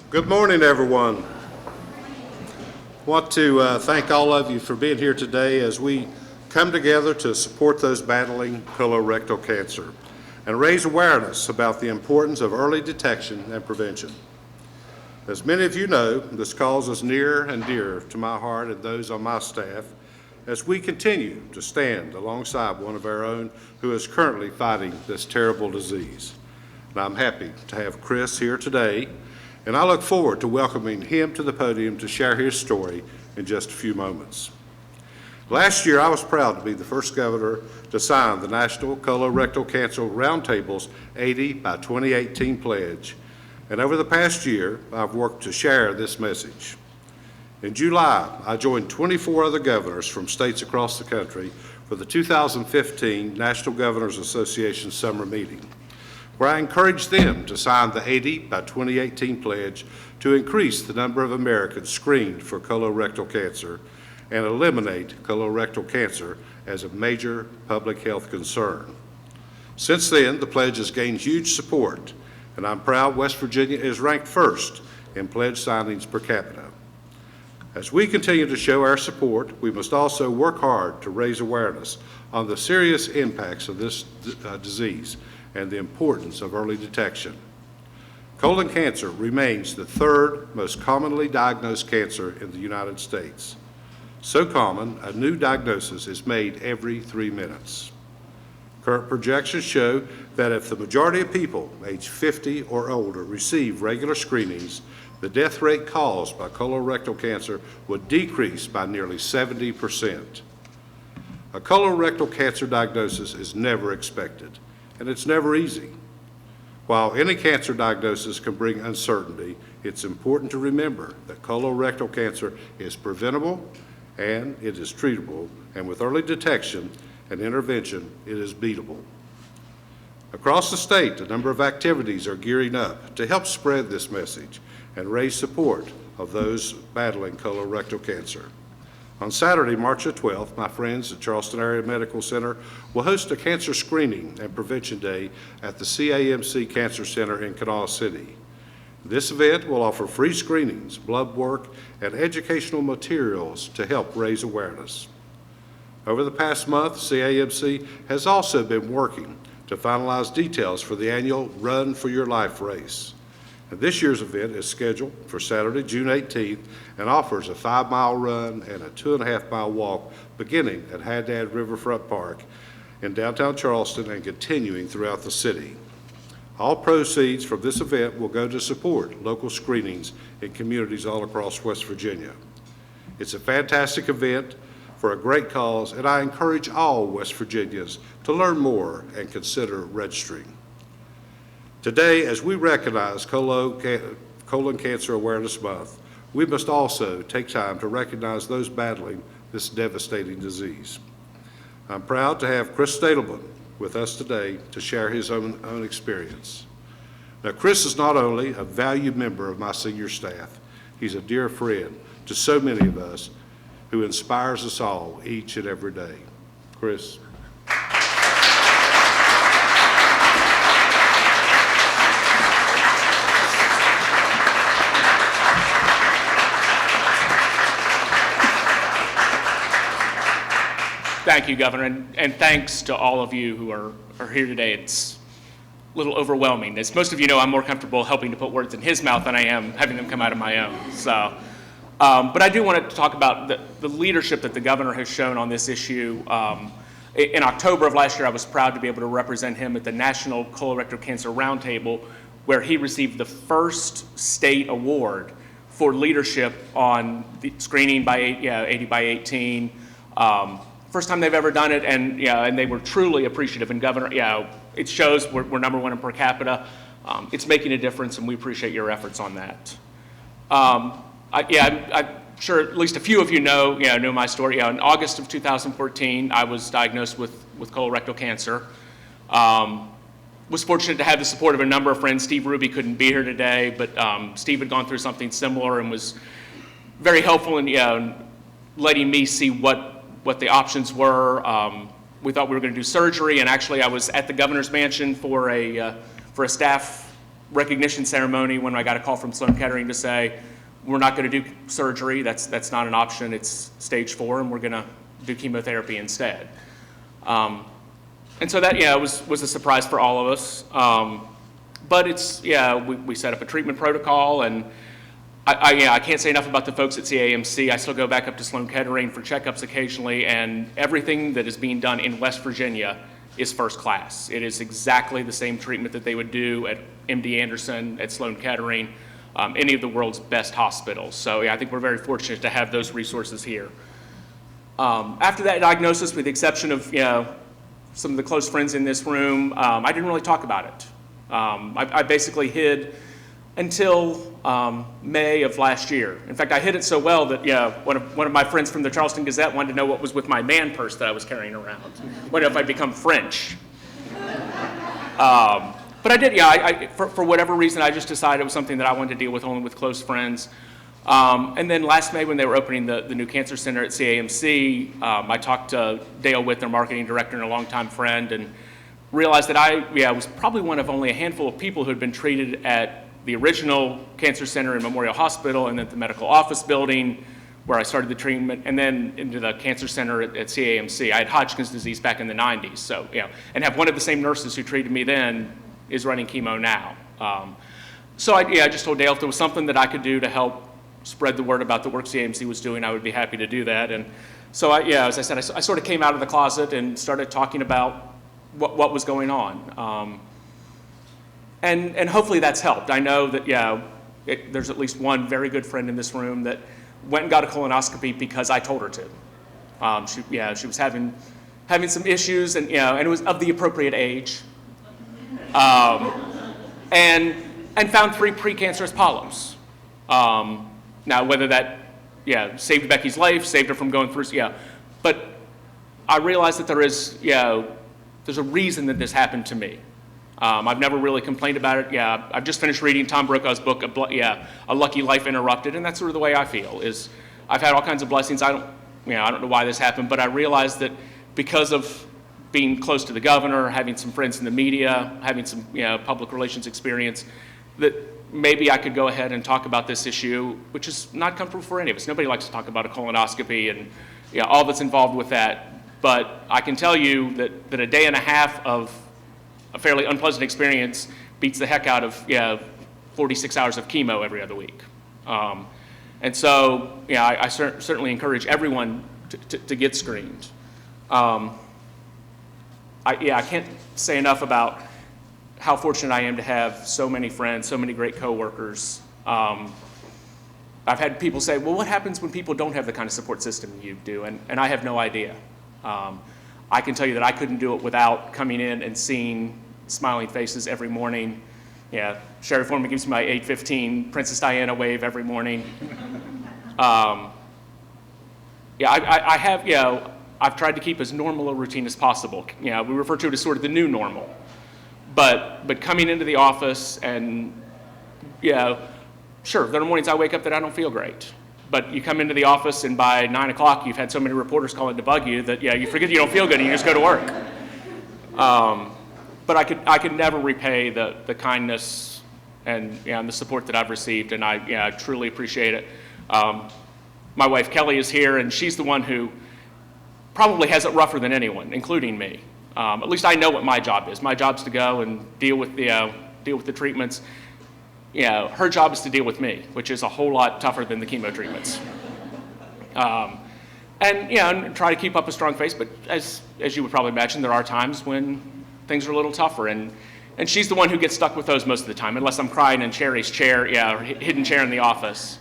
Good morning, everyone. I want to thank all of you for being here today as we come together to support those battling colorectal cancer and raise awareness about the importance of early detection and prevention. As many of you know, this cause is near and dear to my heart and those on my staff as we continue to stand alongside one of our own who is currently fighting this terrible disease. And I'm happy to have Chris here today, and I look forward to welcoming him to the podium to share his story in just a few moments. Last year, I was proud to be the first governor to sign the National Colorectal Cancer Roundtable's 80 by 2018 pledge, and over the past year, I've worked to share this message. In July, I joined 24 other governors from states across the country for the 2015 National Governors Association Summer Meeting, where I encouraged them to sign the 80 by 2018 pledge to increase the number of Americans screened for colorectal cancer and eliminate colorectal cancer as a major public health concern. Since then, the pledge has gained huge support, and I'm proud West Virginia is ranked first in pledge signings per capita. As we continue to show our support, we must also work hard to raise awareness on the serious impacts of this disease and the importance of early detection. Colon cancer remains the third most commonly diagnosed cancer in the United States. So common, a new diagnosis is made every 3 minutes. Current projections show that if the majority of people age 50 or older receive regular screenings, the death rate caused by colorectal cancer would decrease by nearly 70%. A colorectal cancer diagnosis is never expected, and it's never easy. While any cancer diagnosis can bring uncertainty, it's important to remember that colorectal cancer is preventable and it is treatable, and with early detection and intervention, it is beatable. Across the state, a number of activities are gearing up to help spread this message and raise support of those battling colorectal cancer. On Saturday, March the 12th, my friends at Charleston Area Medical Center will host a cancer screening and prevention day at the CAMC Cancer Center in Kanawha City. This event will offer free screenings, blood work, and educational materials to help raise awareness. Over the past month, CAMC has also been working to finalize details for the annual Run for Your Life race. And this year's event is scheduled for Saturday, June 18th, and offers a 5-mile run and a 2.5-mile walk beginning at Haddad Riverfront Park in downtown Charleston and continuing throughout the city. All proceeds from this event will go to support local screenings in communities all across West Virginia. It's a fantastic event for a great cause, and I encourage all West Virginians to learn more and consider registering. Today, as we recognize Colon Cancer Awareness Month, we must also take time to recognize those battling this devastating disease. I'm proud to have Chris Stadelman with us today to share his own experience. Now, Chris is not only a valued member of my senior staff, he's a dear friend to so many of us who inspires us all each and every day. Chris. Thank you, Governor, and thanks to all of you who are here today. It's a little overwhelming. As most of you know, I'm more comfortable helping to put words in his mouth than I am having them come out of my own. So, but I do want to talk about the leadership that the governor has shown on this issue. In October of last year, I was proud to be able to represent him at the National Colorectal Cancer Roundtable, where he received the first state award for leadership on the screening by 80 by 18. First time they've ever done it, and they were truly appreciative. And Governor, it shows we're number one in per capita. It's making a difference, and we appreciate your efforts on that. I'm sure at least a few of you know my story. In August of 2014, I was diagnosed with colorectal cancer. Was fortunate to have the support of a number of friends. Steve Ruby couldn't be here today, but Steve had gone through something similar and was very helpful in letting me see what the options were. We thought we were going to do surgery, and actually I was at the governor's mansion for a staff recognition ceremony when I got a call from Sloan Kettering to say, we're not going to do surgery. That's not an option. It's stage 4, and we're going to do chemotherapy instead. And so that, was a surprise for all of us. But it's, we set up a treatment protocol, and I can't say enough about the folks at CAMC. I still go back up to Sloan Kettering for checkups occasionally, and everything that is being done in West Virginia is first class. It is exactly the same treatment that they would do at MD Anderson, at Sloan Kettering, any of the world's best hospitals. So I think we're very fortunate to have those resources here. After that diagnosis, with the exception of some of the close friends in this room, I didn't really talk about it. I basically hid until May of last year. In fact, I hid it so well that one of my friends from the Charleston Gazette wanted to know what was with my man purse that I was carrying around. Wondered if I'd become French. But I did, for whatever reason, I just decided it was something that I wanted to deal with only with close friends. And then last May, when they were opening the new cancer center at CAMC, I talked to Dale Witt, their marketing director and a longtime friend, and realized that I was probably one of only a handful of people who had been treated at the original cancer center in Memorial Hospital, and then the medical office building where I started the treatment, and then into the cancer center at CAMC. I had Hodgkin's disease back in the 90s, so and have one of the same nurses who treated me then is running chemo now. So I just told Dale if there was something that I could do to help spread the word about the work CAMC was doing, I would be happy to do that. And so as I said, I sort of came out of the closet and started talking about what was going on. And hopefully that's helped. I know that, there's at least one very good friend in this room that went and got a colonoscopy because I told her to. She was having some issues, and it was of the appropriate age. And found 3 precancerous polyps. Now, whether that, saved Becky's life, saved her from going through, but I realized that there's a reason that this happened to me. I've never really complained about it. I've just finished reading Tom Brokaw's book, A Lucky Life Interrupted, and that's sort of the way I feel, is I've had all kinds of blessings. I don't know why this happened, but I realized that because of being close to the governor, having some friends in the media, having some public relations experience, that maybe I could go ahead and talk about this issue, which is not comfortable for any of us. Nobody likes to talk about a colonoscopy and all that's involved with that. But I can tell you that a day and a half of a fairly unpleasant experience beats the heck out of 46 hours of chemo every other week. And so I certainly encourage everyone to get screened. I can't say enough about how fortunate I am to have so many friends, so many great coworkers. I've had people say, well, what happens when people don't have the kind of support system you do? And I have no idea. I can tell you that I couldn't do it without coming in and seeing smiling faces every morning. Sherry Foreman gives me my 8:15 Princess Diana wave every morning. I've tried to keep as normal a routine as possible. We refer to it as sort of the new normal. But coming into the office and, sure, there are mornings I wake up that I don't feel great. But you come into the office and by 9 o'clock you've had so many reporters calling to bug you that you forget you don't feel good and you just go to work. But I could never repay the kindness and the support that I've received, and I truly appreciate it. My wife Kelly is here, and she's the one who probably has it rougher than anyone, including me. At least I know what my job is. My job's to go and deal with the treatments. Her job is to deal with me, which is a whole lot tougher than the chemo treatments. And try to keep up a strong face, but as you would probably imagine, there are times when things are a little tougher, and she's the one who gets stuck with those most of the time, unless I'm crying in Sherry's chair, or hidden chair in the office.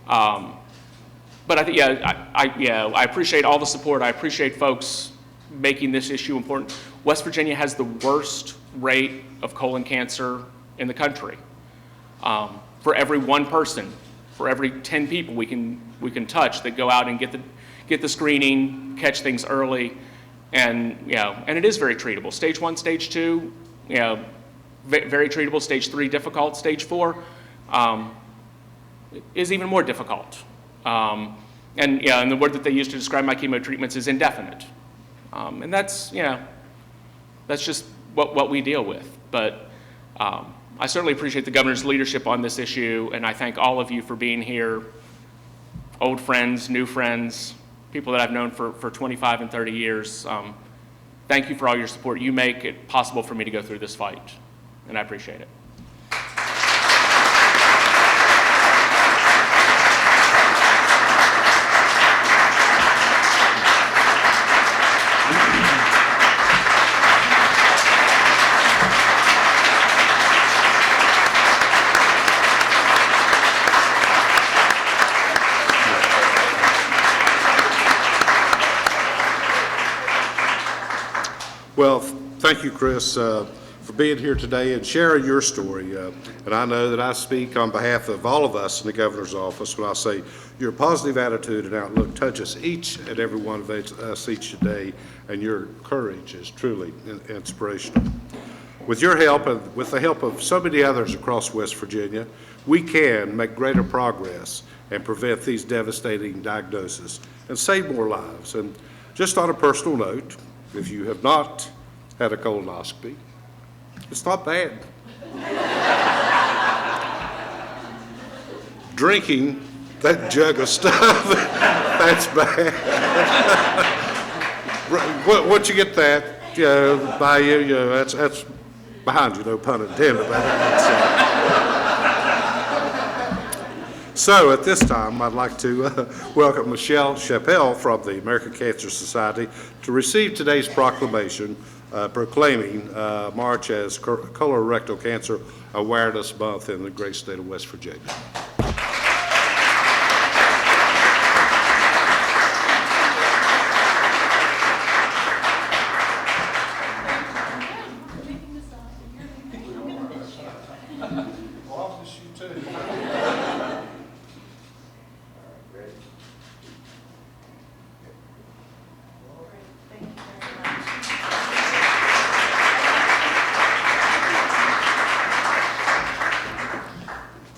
But I think, I appreciate all the support. I appreciate folks making this issue important. West Virginia has the worst rate of colon cancer in the country. For every one person, for every 10 people we can touch that go out and get the screening, catch things early, and it is very treatable. Stage 1, stage 2, very treatable. Stage 3 difficult. Stage 4 is even more difficult. And the word that they use to describe my chemo treatments is indefinite. And that's just what we deal with. But I certainly appreciate the governor's leadership on this issue, and I thank all of you for being here, old friends, new friends, people that I've known for 25 and 30 years. Thank you for all your support. You make it possible for me to go through this fight, and I appreciate it. Well, thank you, Chris, for being here today and sharing your story. And I know that I speak on behalf of all of us in the governor's office when I say your positive attitude and outlook touches each and every one of us each day, and your courage is truly inspirational. With your help and with the help of so many others across West Virginia, we can make greater progress and prevent these devastating diagnoses and save more lives. And just on a personal note, if you have not had a colonoscopy, it's not bad. Drinking that jug of stuff, that's bad. Once you get that, by you, that's behind you, no pun intended. So at this time, I'd like to welcome Michelle Chappell from the American Cancer Society to receive today's proclamation proclaiming March as Colorectal Cancer Awareness Month in the great state of West Virginia.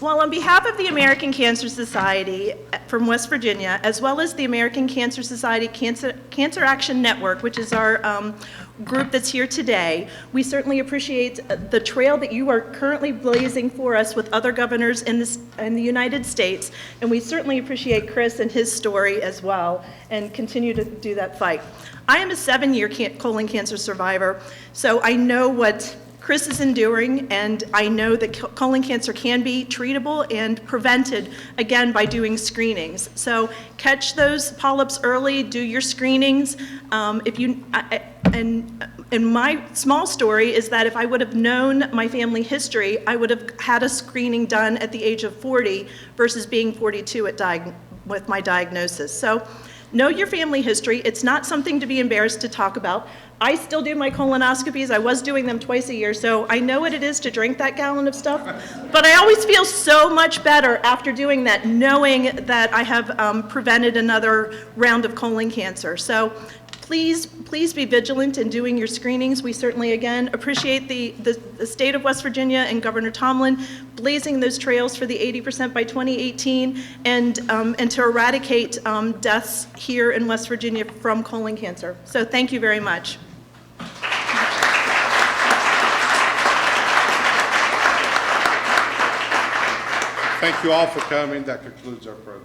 Well, on behalf of the American Cancer Society from West Virginia, as well as the American Cancer Society Cancer Action Network, which is our group that's here today, we certainly appreciate the trail that you are currently blazing for us with other governors in the United States, and we certainly appreciate Chris and his story as well, and continue to do that fight. I am a 7-year colon cancer survivor, so I know what Chris is enduring, and I know that colon cancer can be treatable and prevented, again, by doing screenings. So catch those polyps early, do your screenings. And my small story is that if I would have known my family history, I would have had a screening done at the age of 40 versus being 42 with my diagnosis. So know your family history. It's not something to be embarrassed to talk about. I still do my colonoscopies. I was doing them twice a year, so I know what it is to drink that gallon of stuff. But I always feel so much better after doing that, knowing that I have prevented another round of colon cancer. So please be vigilant in doing your screenings. We certainly, again, appreciate the state of West Virginia and Governor Tomblin blazing those trails for the 80% by 2018 and to eradicate deaths here in West Virginia from colon cancer. So thank you very much. Thank you all for coming. That concludes our program.